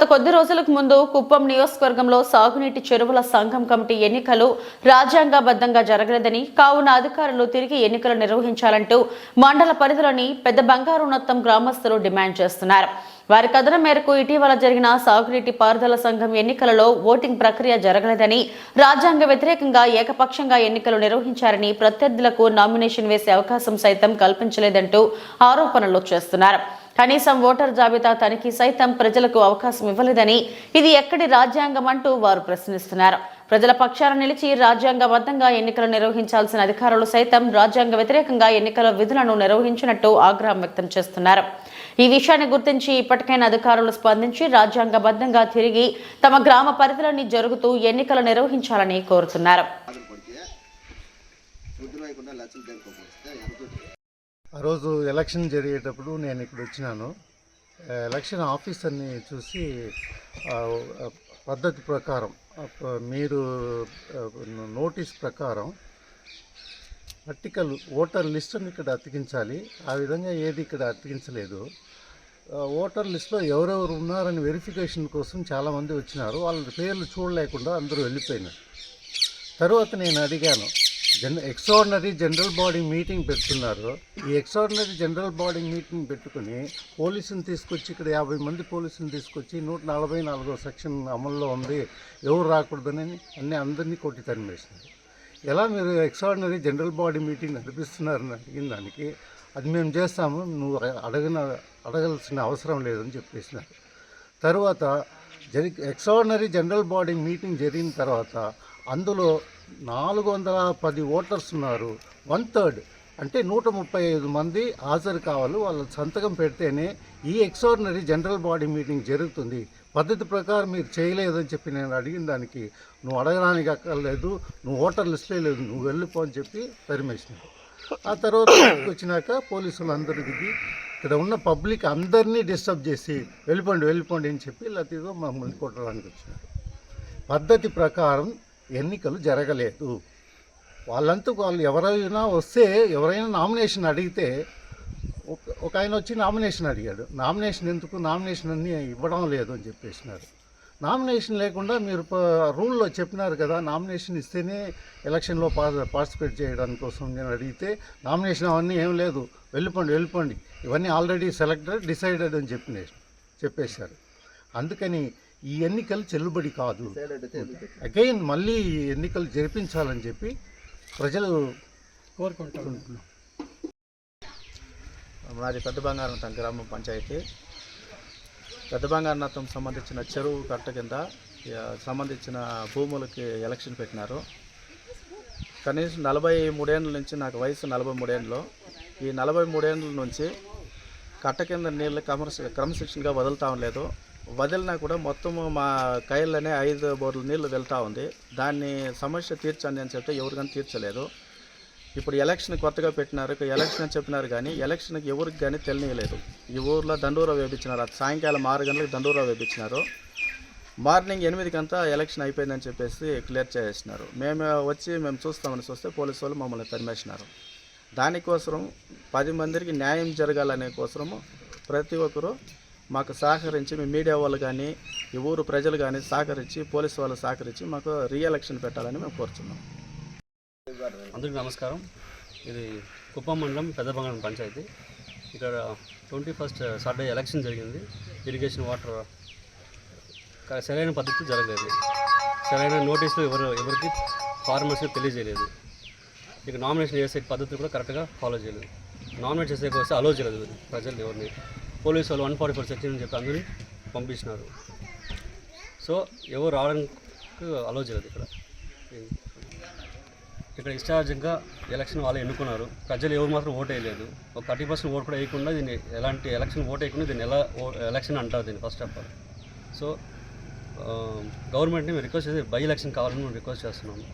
కొద్ది రోజులకు ముందు కుప్పం నియోజకవర్గంలో సాగునీటి చెరువుల సంఘం కమిటీ ఎన్నికలు రాజ్యాంగబద్ధంగా జరగలేదని, కావున అధికారులు తిరిగి ఎన్నికలు నిర్వహించాలంటూ మండల పరిధిలోని పెద్ద బంగారునత్తం గ్రామస్తులు డిమాండ్ చేస్తున్నారు. వారి కథనం మేరకు ఇటీవల జరిగిన సాగునీటి పారుదల సంఘం ఎన్నికలలో ఓటింగ్ ప్రక్రియ జరగలేదని, రాజ్యాంగ వ్యతిరేకంగా ఏకపక్షంగా ఎన్నికలు నిర్వహించారని, ప్రత్యర్థులకు నామినేషన్ వేసే అవకాశం సైతం కల్పించలేదంటూ ఆరోపణలు చేస్తున్నారు. కనీసం ఓటర్ జాబితా తనిఖీ సైతం ప్రజలకు అవకాశం ఇవ్వలేదని, ఇది ఎక్కడి రాజ్యాంగం అంటూ వారు ప్రశ్నిస్తున్నారు. ప్రజల పక్షాన నిలిచి రాజ్యాంగబద్ధంగా ఎన్నికలు నిర్వహించాల్సిన అధికారులు సైతం రాజ్యాంగ వ్యతిరేకంగా ఎన్నికల విధులను నిర్వహించినట్టు ఆగ్రహం వ్యక్తం చేస్తున్నారు. ఈ విషయాన్ని గుర్తించి ఇప్పటికైనా అధికారులు స్పందించి రాజ్యాంగబద్ధంగా తిరిగి తమ గ్రామ పరిధిలోని జరుగుతూ ఎన్నికలు నిర్వహించాలని కోరుతున్నారు. ఆ రోజు ఎలక్షన్ జరిగేటప్పుడు నేను ఇక్కడ వచ్చినాను. ఎలక్షన్ ఆఫీసర్ని చూసి పద్ధతి ప్రకారం మీరు నోటీస్ ప్రకారం ఆర్టికల్ ఓటర్ లిస్టుని ఇక్కడ అతికించాలి, ఆ విధంగా ఏది ఇక్కడ అతికించలేదు. ఓటర్ లిస్టులో ఎవరెవరు ఉన్నారని వెరిఫికేషన్ కోసం చాలామంది వచ్చినారు. వాళ్ళ పేర్లు చూడలేకుండా అందరూ వెళ్ళిపోయినారు. తర్వాత నేను అడిగాను, ఎక్స్ట్రాడినరీ జనరల్ బాడీ మీటింగ్ పెడుతున్నారు. ఈ ఎక్స్ట్రాడినరీ జనరల్ బాడీ మీటింగ్ పెట్టుకుని పోలీసుని తీసుకొచ్చి ఇక్కడ 50 మంది పోలీసుని తీసుకొచ్చి 144వ సెక్షన్ అమల్లో ఉంది, ఎవరు రాకూడదని అందరినీ కొట్టి తరిమేసినారు. ఎలా మీరు ఎక్స్ట్రాడినరీ జనరల్ బాడీ మీటింగ్ నడిపిస్తున్నారని అడిగిన దానికి, అది మేము చేస్తాము, నువ్వు అడగాల్సిన అవసరం లేదని చెప్పేసినారు. తర్వాత ఎక్స్ట్రాడినరీ జనరల్ బాడీ మీటింగ్ జరిగిన తర్వాత అందులో 410 ఓటర్స్ ఉన్నారు. 1/3 అంటే 135 మంది హాజరు కావాలి. వాళ్ళ సంతకం పెడితేనే ఈ ఎక్స్ట్రాడినరీ జనరల్ బాడీ మీటింగ్ జరుగుతుంది. పద్ధతి ప్రకారం మీరు చేయలేదని చెప్పి నేను అడిగిన దానికి, నువ్వు అడగడానికి అక్కర్లేదు, నువ్వు ఓటర్ లిస్టులో లేదు, నువ్వు వెళ్ళిపో అని చెప్పి పర్మిషన్. ఆ తర్వాత వచ్చినాక పోలీసులు అందరూ దిగి ఇక్కడ ఉన్న పబ్లిక్ అందరినీ డిస్టర్బ్ చేసి వెళ్ళిపోండి అని చెప్పి లతీగా మమ్మల్ని కొట్టడానికి వచ్చినారు. పద్ధతి ప్రకారం ఎన్నికలు జరగలేదు. వాళ్ళంతా వాళ్ళు ఎవరైనా వస్తే, ఎవరైనా నామినేషన్ అడిగితే, ఒక ఆయన వచ్చి నామినేషన్ అడిగాడు. నామినేషన్ ఎందుకు, నామినేషన్ అన్నీ ఇవ్వడం లేదు అని చెప్పేసినారు. నామినేషన్ లేకుండా మీరు రూల్లో చెప్పినారు కదా, నామినేషన్ ఇస్తేనే ఎలక్షన్లో పార్టిసిపేట్ చేయడానికి కోసం నేను అడిగితే, నామినేషన్ అవన్నీ ఏం లేదు, వెళ్ళిపోండి, ఇవన్నీ ఆల్రెడీ సెలెక్టెడ్, డిసైడెడ్ అని చెప్పేశారు. అందుకని ఈ ఎన్నికలు చెల్లుబడి కాదు. అగైన్ మళ్ళీ ఎన్నికలు జరిపించాలని చెప్పి ప్రజలు కోరుకుంటున్నాం. మాది పెద్ద బంగారునత్తం గ్రామ పంచాయతీ. పెద్ద బంగారునత్తం సంబంధించిన చెరువు కట్ట కింద సంబంధించిన భూములకి ఎలక్షన్ పెట్టినారు. కనీసం 43 ఏళ్ళ నుంచి, నాకు వయసు 43 ఏళ్ళు. ఈ 43 ఏళ్ళ నుంచి కట్ట కింద నీళ్ళు క్రమశిక్షణగా వదులుతా లేదు. వదిలినా కూడా మొత్తము మా కైళ్ళనే 5 బోర్ల నీళ్లు వెళ్తూ ఉంది. దాన్ని సమస్య తీర్చండి అని చెప్తే ఎవరు కానీ తీర్చలేదు. ఇప్పుడు ఎలక్షన్ కొత్తగా పెట్టినారు, ఎలక్షన్ అని చెప్పినారు కానీ ఎలక్షన్కి ఎవరికి కానీ తెలియలేదు. ఈ ఊర్లో దండూరా వేపించినారు. సాయంకాలం 6 గంటలకు దండూరా వేపించినారు. మార్నింగ్ 8 ఎలక్షన్ అయిపోయిందని చెప్పేసి క్లియర్ చేసేసినారు. మేము చూస్తామని చూస్తే పోలీసు వాళ్ళు మమ్మల్ని తరిమేసినారు. దానికోసం 10 మందికి న్యాయం జరగాలనే కోసము ప్రతి ఒక్కరూ మాకు సహకరించి, మీ మీడియా వాళ్ళు కానీ, ఈ ఊరు ప్రజలు కానీ సహకరించి, పోలీసు వాళ్ళు సహకరించి మాకు రీఎలక్షన్ పెట్టాలని మేము కోరుతున్నాం. అందరికీ నమస్కారం. ఇది కుప్పం మండలం పెద్ద బంగారం పంచాయతీ. ఇక్కడ 21st సాటర్డే ఎలక్షన్ జరిగింది. ఇరిగేషన్ వాటర్ సరైన పద్ధతి జరగలేదు. సరైన నోటీసులు ఎవరికి ఫార్మర్స్కి తెలియజేయలేదు. ఇక నామినేషన్ చేసే పద్ధతి కూడా కరెక్ట్గా ఫాలో చేయలేదు. నామినేట్ చేసే కోసం అలో చేయలేదు ప్రజలు ఎవరిని. పోలీసు వాళ్ళు 144 సెక్షన్ అని చెప్పి అందరినీ పంపించినారు. సో ఎవరు రావడానికి అలో చేయలేదు. ఇక్కడ ఇష్టార్జంగా ఎలక్షన్ వాళ్ళు ఎన్నుకున్నారు. ప్రజలు ఎవరు మాత్రం ఓటు వేయలేదు. ఒక 30% ఓటు కూడా వేయకుండా దీన్ని ఎలాంటి ఎలక్షన్ ఓటు వేయకుండా దీన్ని ఎలా ఎలక్షన్ అంటారు దీన్ని ఫస్ట్ ఆఫ్ ఆల్. సో గవర్నమెంట్ని మేము రిక్వెస్ట్ చేసి బై ఎలక్షన్ కావాలని మేము రిక్వెస్ట్ చేస్తున్నాము.